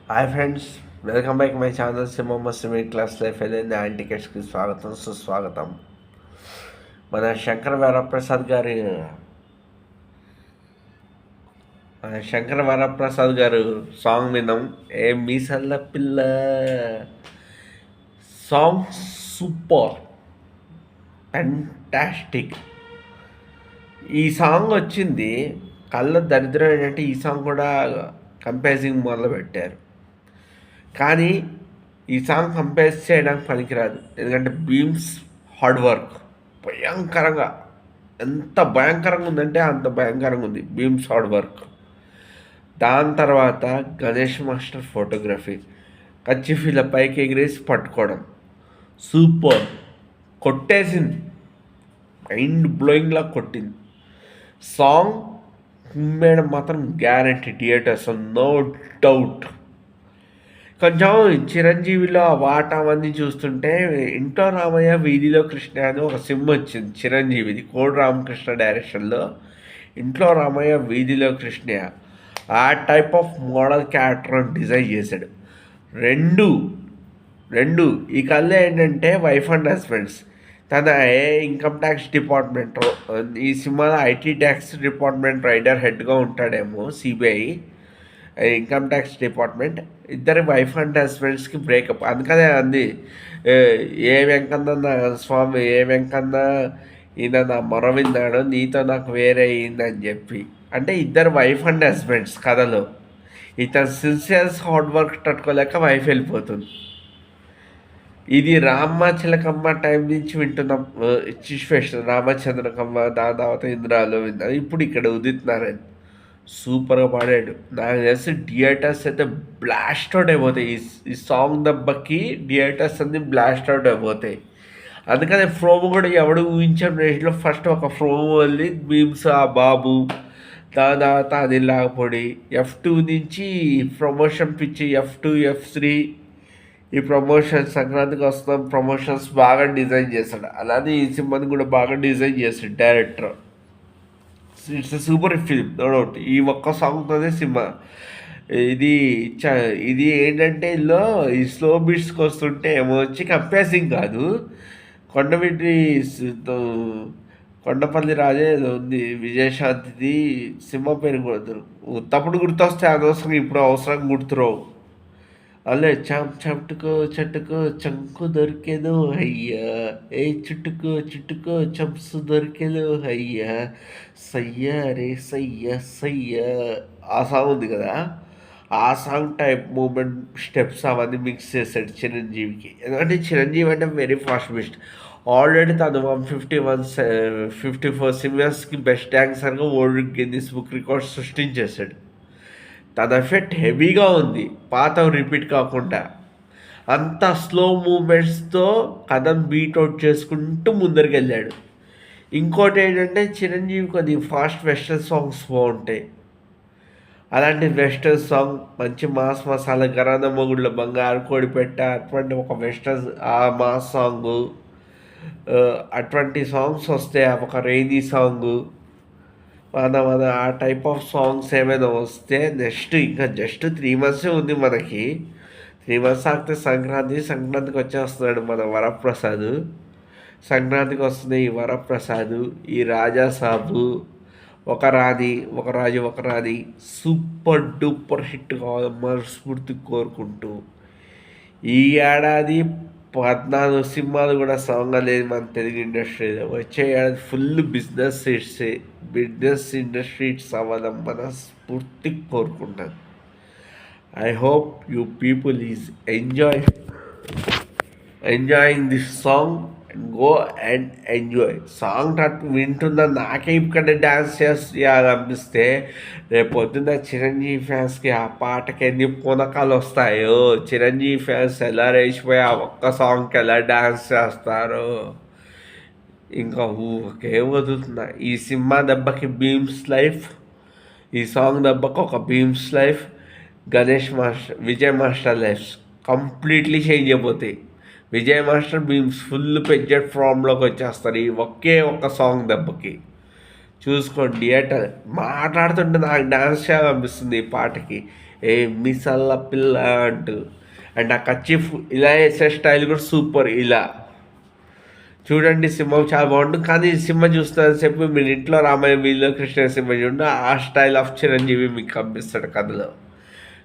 Hi friends, welcome back my channel Simha class life వెళ్ళింది anti టికెట్స్కి స్వాగతం సుస్వాగతం. మన శంకర వరప్రసాద్ గారి శంకర వరప్రసాద్ గారు సాంగ్ విన్నాం. ఏ మీసల్ల పిల్ల సాంగ్ సూపర్ ఫ్యాంటాస్టిక్. ఈ సాంగ్ వచ్చింది కళ్ళ దరిద్రం ఏంటంటే ఈ సాంగ్ కూడా కంపేజింగ్ మొదలు పెట్టారు. కానీ ఈ సాంగ్ కంపేర్ చేయడానికి పనికిరాదు. ఎందుకంటే బీమ్స్ హార్డ్ వర్క్ భయంకరంగా, ఎంత భయంకరంగా ఉందంటే అంత భయంకరంగా ఉంది బీమ్స్ హార్డ్ వర్క్. దాని తర్వాత గణేష్ మాస్టర్ ఫోటోగ్రఫీ, కచ్చిఫీల పైకి ఎగిరేసి పట్టుకోవడం సూపర్, కొట్టేసింది, మైండ్ బ్లోయింగ్లా కొట్టింది. సాంగ్ మేడం మాత్రం గ్యారంటీ థియేటర్స్, నో డౌట్. కొంచెం చిరంజీవిలో ఆ వాటా మంది చూస్తుంటే ఇంట్లో రామయ్య వీధిలో కృష్ణ అని ఒక సినిమా వచ్చింది చిరంజీవిది, కోడి రామకృష్ణ డైరెక్షన్లో. ఇంట్లో రామయ్య వీధిలో కృష్ణ ఆ type of model character design చేశాడు. రెండు రెండు ఈ కళ్ళు ఏంటంటే వైఫ్ అండ్ హస్బెండ్స్. తన ఇన్కమ్ ట్యాక్స్ డిపార్ట్మెంట్, ఈ సినిమాలో ఐటీ ట్యాక్స్ డిపార్ట్మెంట్ రైడర్ హెడ్గా ఉంటాడేమో, సిబిఐ ఇన్కమ్ ట్యాక్స్ డిపార్ట్మెంట్. ఇద్దరు వైఫ్ అండ్ హస్బెండ్స్కి బ్రేకప్. అందుకనే అంది ఏ వెంకన్న స్వామి, ఏ వెంకన్న ఈయన నా మొర విన్నాడు, నీతో నాకు వేరే అయిందని చెప్పి. అంటే ఇద్దరు వైఫ్ అండ్ హస్బెండ్స్ కథలో. ఇతను సిన్సియర్స్ హార్డ్ వర్క్ తట్టుకోలేక వైఫ్ వెళ్ళిపోతుంది. ఇది రామచిలకమ్మ టైం నుంచి వింటున్నాం సిచ్యువేషన్. రామచంద్రకమ్మ, దాని తర్వాత ఇంద్రాలు విన్నా, ఇప్పుడు ఇక్కడ ఉదిత్ నారాయణ్ సూపర్గా పాడాడు. నాకు తెలిసి థియేటర్స్ అయితే బ్లాస్ట్ అవుట్ అయిపోతాయి. ఈ సాంగ్ దెబ్బకి థియేటర్స్ అన్ని బ్లాస్ట్ అవుట్ అయిపోతాయి. అందుకని ఫ్రోమో కూడా ఎవడు ఊహించిన రేంజ్లో ఫస్ట్ ఒక ఫ్రోమో వెళ్ళి బీమ్స్ ఆ బాబు, దాని తర్వాత అది లాగపొడి, F2 నుంచి ప్రమోషన్ పిచ్చి, F2 F3 ఈ ప్రమోషన్ సంక్రాంతికి వస్తున్నాం ప్రమోషన్స్ బాగా డిజైన్ చేశాడు. అలానే ఈ సినిమాని కూడా బాగా డిజైన్ చేశాడు director. It's a super film, no doubt. ఈ ఒక్క సాంగ్తోనే సినిమా ఇది ఇది ఏంటంటే ఇందులో ఈ స్లో బీట్స్కి వస్తుంటే ఏమో వచ్చి కంపేసింగ్ కాదు, కొండవీటి కొండపల్లి రాజే ఏదో ఉంది విజయశాంతిది సినిమా పేరు కూడా తప్పుడు గుర్తొస్తే అనవసరం, ఇప్పుడు అవసరం గుర్తురావు. అల్లే చట్టుకో చట్టుకో చంకు దొరికేదు అయ్యా, ఏ చుట్టుకో చుట్టుకో చంప్సు దొరికేదు అయ్యా, సయ్యా రే సయ్యా సయ్యా. ఆ సాంగ్ ఉంది కదా, ఆ సాంగ్ టైప్ మూమెంట్ స్టెప్స్ అవన్నీ మిక్స్ చేశాడు చిరంజీవికి. ఎందుకంటే చిరంజీవి అంటే వెరీ ఫాస్ట్ బెస్ట్. ఆల్రెడీ తను 54 సినిమాస్కి బెస్ట్ డాన్సర్గా వరల్డ్ గిన్నిస్ బుక్ రికార్డ్ సృష్టించేశాడు. తన ఎఫెక్ట్ హెవీగా ఉంది, పాత రిపీట్ కాకుండా. అంత స్లో మూమెంట్స్తో కథను బీట్అవుట్ చేసుకుంటూ ముందరికి వెళ్ళాడు. ఇంకోటి ఏంటంటే చిరంజీవి కొన్ని ఫాస్ట్ వెస్టర్న్ సాంగ్స్ బాగుంటాయి. అలాంటి వెస్టర్న్ సాంగ్ మంచి మాస్ మసాలా గరాన మొగుళ్ళ బంగారు కోడి పెట్ట అటువంటి ఒక వెస్టర్న్ ఆ మాస్ సాంగు, అటువంటి సాంగ్స్ వస్తే ఒక రైనీ సాంగు, మన ఆ టైప్ ఆఫ్ సాంగ్స్ ఏమైనా వస్తే నెక్స్ట్ ఇంకా జస్ట్ 3 months ఉంది మనకి. 3 months ఆగితే సంక్రాంతికి వచ్చేస్తున్నాడు మన వరప్రసాద్. సంక్రాంతికి వస్తుంది ఈ వరప్రసాద్, ఈ రాజా సాబు, ఒక రాణి ఒక రాజు ఒక రాణి సూపర్ డూపర్ హిట్ కావాలని మనస్ఫూర్తి కోరుకుంటూ, ఈ ఏడాది 14 సినిమాలు కూడా సాంగ్ లేదు మన తెలుగు ఇండస్ట్రీలో. వచ్చే ఏడాది ఫుల్ బిజినెస్ ఇండస్ట్రీ అవ్వాలని మనస్ఫూర్తి కోరుకుంటాను. I hope you people is enjoying this song and go and enjoy. Song వింటున్నా నాకే ఇక్కడ డ్యాన్స్ చేయాలనిపిస్తే రేపు పొద్దున్న చిరంజీవి ఫ్యాన్స్కి ఆ పాటకి ఎన్ని పూనకాలు వస్తాయో, చిరంజీవి ఫ్యాన్స్ ఎలా రేసిపోయి ఆ ఒక్క సాంగ్కి ఎలా డ్యాన్స్ చేస్తారో ఇంకా ఊరికే వదులుతున్నా. ఈ సినిమా దెబ్బకి బీమ్స్ లైఫ్, ఈ సాంగ్ దెబ్బకి ఒక Bheems life, Vijay master life completely change అయిపోతాయి. విజయ్ మాస్టర్ బీమ్స్ ఫుల్ పెంచెడ్ ఫామ్లోకి వచ్చేస్తారు ఈ ఒకే ఒక్క సాంగ్ దెబ్బకి. చూసుకోండి థియేటర్ మాట్లాడుతుంటే నాకు డాన్స్ చేయాలనిపిస్తుంది ఈ పాటకి. ఏ మిసల్ల పిల్ల అంటూ. అండ్ ఆ కర్చీఫ్ ఇలా వేసే స్టైల్ కూడా సూపర్. ఇలా చూడండి, సినిమా చాలా బాగుంటుంది. కానీ ఈ సినిమా చూస్తున్నంతసేపు మీరు ఇంట్లో రామాయణ వీధిలో కృష్ణ సినిమా చూడండి, ఆ స్టైల్ ఆఫ్ చిరంజీవి మీకు కనిపిస్తాడు కథలో.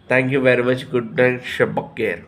Thank you very much. Good night, షబ్ కేర్.